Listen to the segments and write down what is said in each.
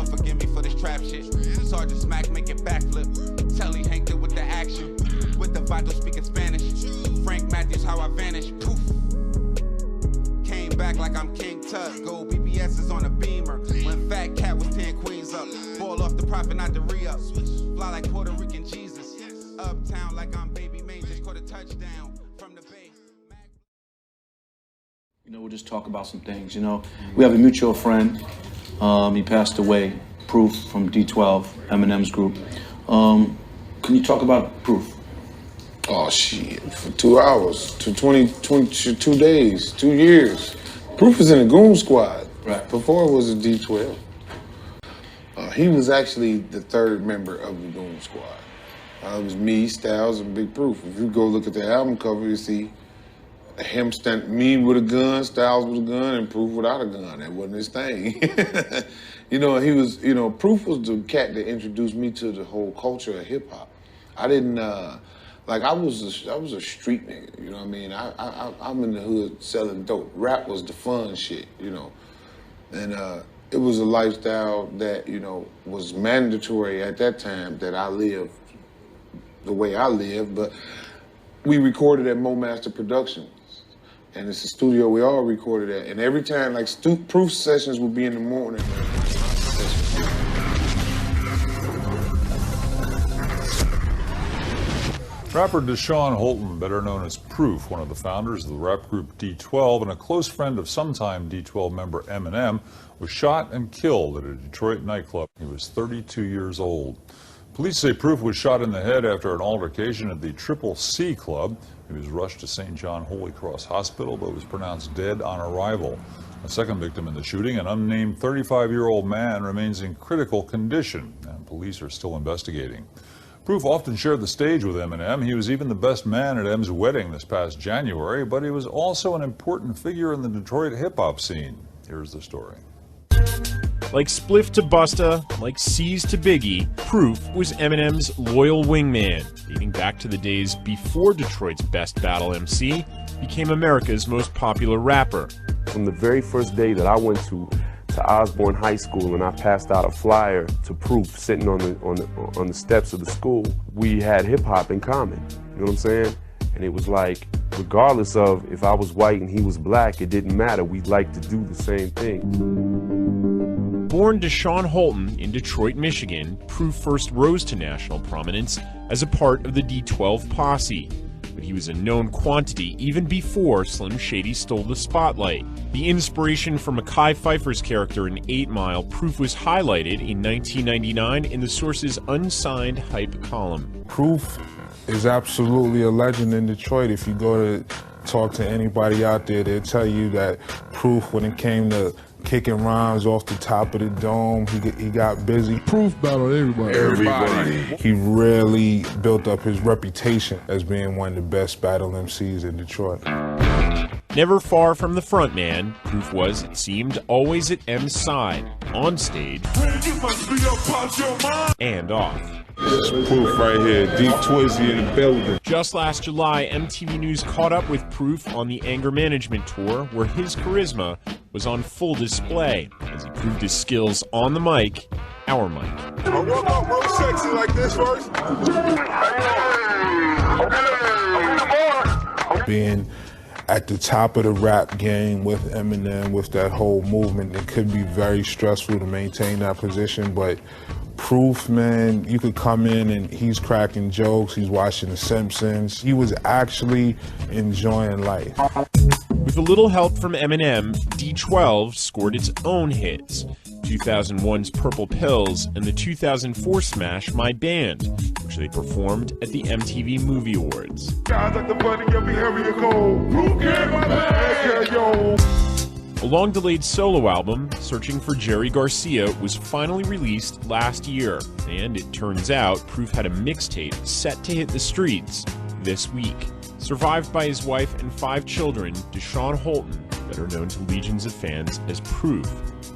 Lord forgive me for this trap shit. Sergeant Smack make it backflip. Telly Hank did with the action. With the Vato speaking Spanish. Frank Matthews how I vanish. Poof. Came back like I'm King Tut. Gold BBS is on a beamer. When Fat Cat was 10 queens up. Ball off the profit, not the re-up. Fly like Puerto Rican Jesus. Uptown like I'm Baby May. Just caught a touchdown from the Bay. You know, we'll just talk about some things. You know, we have a mutual friend. He passed away, Proof from D12, Eminem's group. Can you talk about Proof? Oh, shit. For 2 hours, to 2 days, 2 years. Proof was in a Goon Squad. Right. Before it was a D12. He was actually the third member of the Goon Squad. It was me, Styles, and Big Proof. If you go look at the album cover, you see him me with a gun, Styles with a gun, and Proof without a gun. That wasn't his thing. You know, he was, you know, Proof was the cat that introduced me to the whole culture of hip hop. I didn't, like I was a street nigga, you know what I mean? I'm in the hood selling dope. Rap was the fun shit, you know. And it was a lifestyle that, you know, was mandatory at that time that I lived the way I lived, but we recorded at MOBB Productions. And it's a studio we all recorded at. And every time, like, Proof sessions would be in the morning. Rapper DeShaun Holton, better known as Proof, one of the founders of the rap group D12 and a close friend of sometime D12 member Eminem, was shot and killed at a Detroit nightclub. He was 32 years old. Police say Proof was shot in the head after an altercation at the Triple C Club. He was rushed to St. John Holy Cross Hospital, but was pronounced dead on arrival. A second victim in the shooting, an unnamed 35-year-old man, remains in critical condition, and police are still investigating. Proof often shared the stage with Eminem. He was even the best man at M's wedding this past January, but he was also an important figure in the Detroit hip-hop scene. Here's the story. Like Spliff to Busta, like C's to Biggie, Proof was Eminem's loyal wingman, dating back to the days before Detroit's best battle MC became America's most popular rapper. From the very first day that I went to Osborne High School and I passed out a flyer to Proof sitting on the steps of the school, we had hip hop in common. You know what I'm saying? And it was like, regardless of if I was white and he was black, it didn't matter. We liked to do the same thing. Born DeShaun Holton in Detroit, Michigan, Proof first rose to national prominence as a part of the D12 posse. But he was a known quantity even before Slim Shady stole the spotlight. The inspiration for Mekhi Phifer's character in 8 Mile, Proof was highlighted in 1999 in the Source's unsigned hype column. Proof is absolutely a legend in Detroit. If you go to talk to anybody out there, they'll tell you that Proof, when it came to kicking rhymes off the top of the dome, he got busy. Proof battled everybody. He really built up his reputation as being one of the best battle MCs in Detroit. Never far from the front man, Proof was, it seemed, always at M's side, on stage and off. This Proof right here, Deep Twizzy in the building. Just last July, MTV News caught up with Proof on the Anger Management Tour, where his charisma was on full display as he proved his skills on the mic, our mic. I walk out real sexy like this first. Being at the top of the rap game with Eminem, with that whole movement, it could be very stressful to maintain that position, but Proof, man, you could come in and he's cracking jokes, he's watching The Simpsons. He was actually enjoying life. With a little help from Eminem, D12 scored its own hits, 2001's Purple Pills and the 2004 smash My Band, which they performed at the MTV Movie Awards. Guys like the bunny, get me heavy and cold. Proof get my bag, yo. A long-delayed solo album, Searching for Jerry Garcia, was finally released last year, and it turns out Proof had a mixtape set to hit the streets this week. Survived by his wife and 5 children, DeShaun Holton, better known to legions of fans as Proof,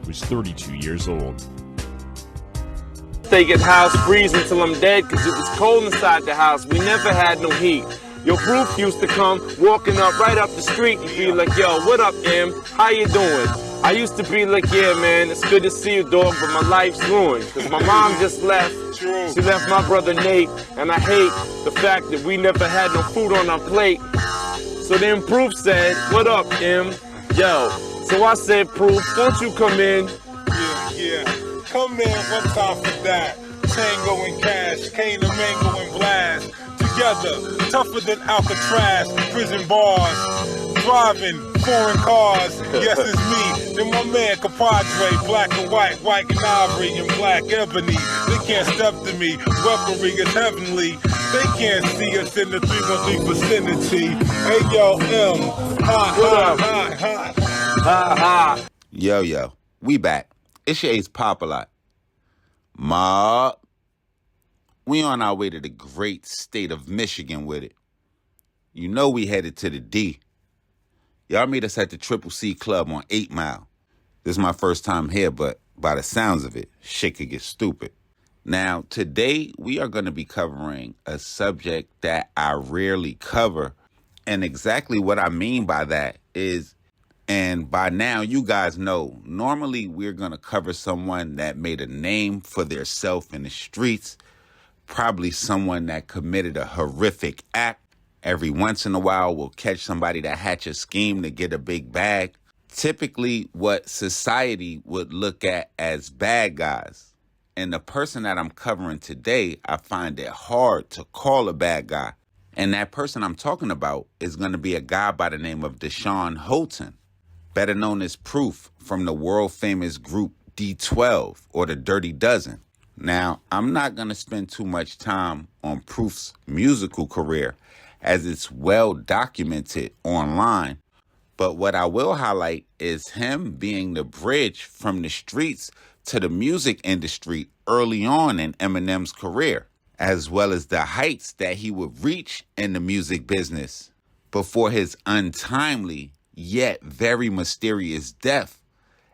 was 32 years old. Stay at house breeze until I'm dead, cause it was cold inside the house. We never had no heat. Your Proof used to come walking up right up the street and be like, yo, what up, M? How you doing? I used to be like, yeah, man, it's good to see you, dog, but my life's ruined. Because my mom just left. True. She left my brother Nate, and I hate the fact that we never had no food on our plate. So then Proof said, what up, M? Yo. So I said, Proof, don't you come in? Yeah. Come in one time for that. Tango and Cash, Kane and Mango and Blast. Together, tougher than Alcatraz, prison bars. Driving foreign cars, yes, it's me. Then my man Compadre, black and white, white and ivory, and black ebony. They can't step to me, weaponry is heavenly. They can't see us in the 313 vicinity. Hey yo, M, ha. Yo, we back. It's your ace Popalot. MOBB. We on our way to the great state of Michigan with it. You know we headed to the D. Y'all meet us at the CCC Club on 8 Mile. This is my first time here, but by the sounds of it, shit could get stupid. Now, today we are going to be covering a subject that I rarely cover. And exactly what I mean by that is, and by now you guys know, normally we're going to cover someone that made a name for theirself in the streets, probably someone that committed a horrific act. Every once in a while, we'll catch somebody that hatch a scheme to get a big bag. Typically, what society would look at as bad guys. And the person that I'm covering today, I find it hard to call a bad guy. And that person I'm talking about is going to be a guy by the name of DeShaun Holton, better known as Proof from the world-famous group D12 or the Dirty Dozen. Now, I'm not going to spend too much time on Proof's musical career, as it's well documented online. But what I will highlight is him being the bridge from the streets to the music industry early on in Eminem's career, as well as the heights that he would reach in the music business before his untimely yet very mysterious death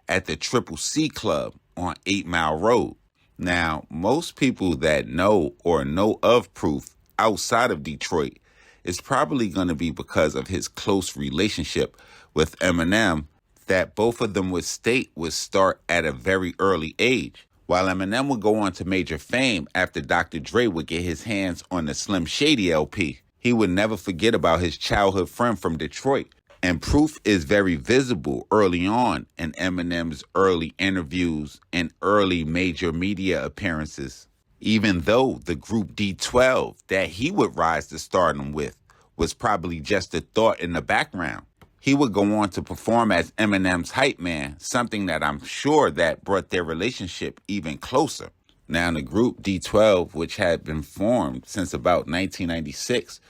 at the CCC Club on 8 Mile Road. Now, most people that know or know of Proof outside of Detroit, it's probably going to be because of his close relationship with Eminem that both of them would state would start at a very early age. While Eminem would go on to major fame after Dr. Dre would get his hands on the Slim Shady LP, he would never forget about his childhood friend from Detroit. And Proof is very visible early on in Eminem's early interviews and early major media appearances, even though the group D12 that he would rise to stardom with was probably just a thought in the background. He would go on to perform as Eminem's hype man, something that I'm sure that brought their relationship even closer. Now, the group D12, which had been formed since about 1996,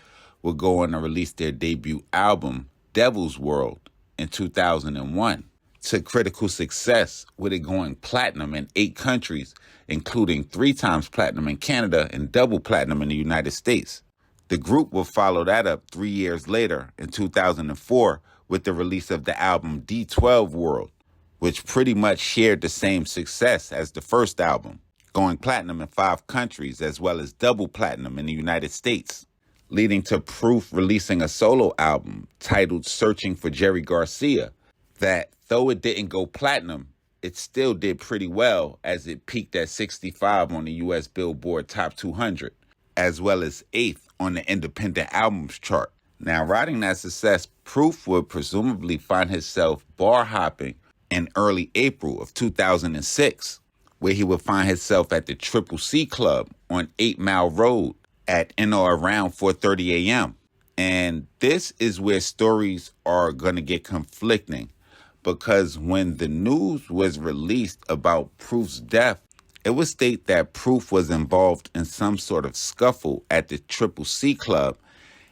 would go on to release their debut album, Devil's World, in 2001, to critical success, with it going platinum in 8 countries, including 3 times platinum in Canada and double platinum in the United States. The group will follow that up 3 years later in 2004 with the release of the album D12 World, which pretty much shared the same success as the first album, going platinum in 5 countries as well as double platinum in the United States, leading to Proof releasing a solo album titled Searching for Jerry Garcia that, though it didn't go platinum, it still did pretty well as it peaked at 65 on the US Billboard Top 200, as well as 8th on the Independent Albums chart. Now, riding that success, Proof would presumably find himself bar hopping in early April of 2006, where he would find himself at the CCC Club on 8 Mile Road at and or around 4:30 a.m. And this is where stories are going to get conflicting, because when the news was released about Proof's death, it would state that Proof was involved in some sort of scuffle at the CCC Club,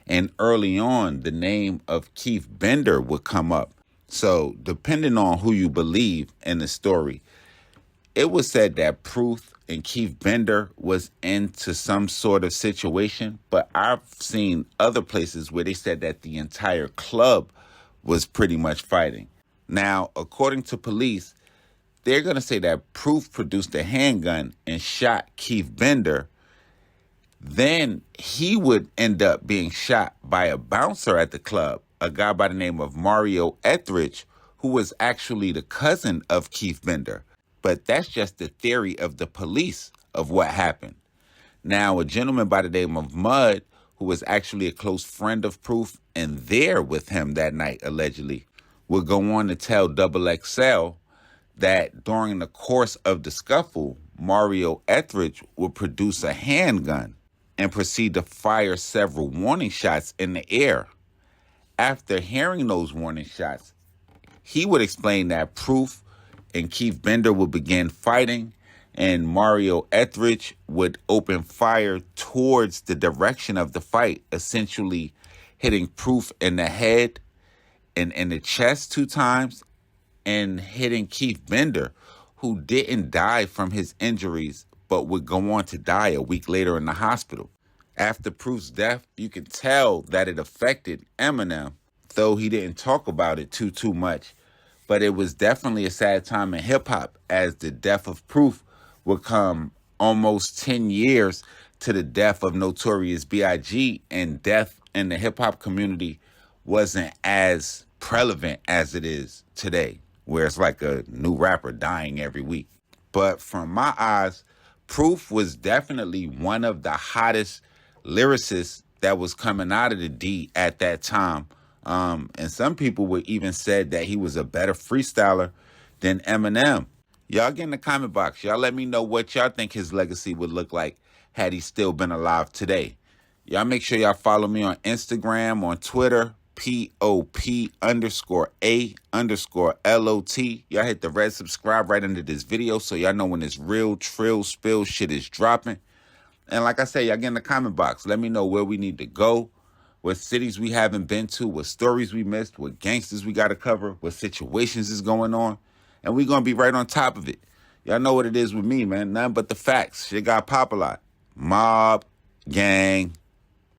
and early on, the name of Keith Bender would come up. So, depending on who you believe in the story, it was said that Proof and Keith Bender was into some sort of situation, but I've seen other places where they said that the entire club was pretty much fighting. Now, according to police, they're going to say that Proof produced a handgun and shot Keith Bender. Then he would end up being shot by a bouncer at the club, a guy by the name of Mario Etheridge, who was actually the cousin of Keith Bender. But that's just the theory of the police of what happened. Now, a gentleman by the name of Mudd, who was actually a close friend of Proof and there with him that night, allegedly, would go on to tell XXL that during the course of the scuffle, Mario Etheridge would produce a handgun and proceed to fire several warning shots in the air. After hearing those warning shots, he would explain that Proof and Keith Bender would begin fighting, and Mario Etheridge would open fire towards the direction of the fight, essentially hitting Proof in the head and in the chest 2 times, and hitting Keith Bender, who didn't die from his injuries, but would go on to die a week later in the hospital. After Proof's death, you can tell that it affected Eminem, though he didn't talk about it too much. But it was definitely a sad time in hip-hop, as the death of Proof would come almost 10 years to the death of Notorious B.I.G., and death in the hip-hop community wasn't as prevalent as it is today, where it's like a new rapper dying every week. But from my eyes, Proof was definitely one of the hottest lyricists that was coming out of the D at that time. And some people would even said that he was a better freestyler than Eminem. Y'all get in the comment box. Y'all let me know what y'all think his legacy would look like had he still been alive today. Y'all make sure y'all follow me on Instagram, on Twitter, POP_A_LOT. Y'all hit the red subscribe right under this video so y'all know when this real trill spill shit is dropping. And like I said, y'all get in the comment box. Let me know where we need to go, what cities we haven't been to, what stories we missed, what gangsters we got to cover, what situations is going on. And we going to be right on top of it. Y'all know what it is with me, man. Nothing but the facts. Shit got Popalot. MOBB, gang.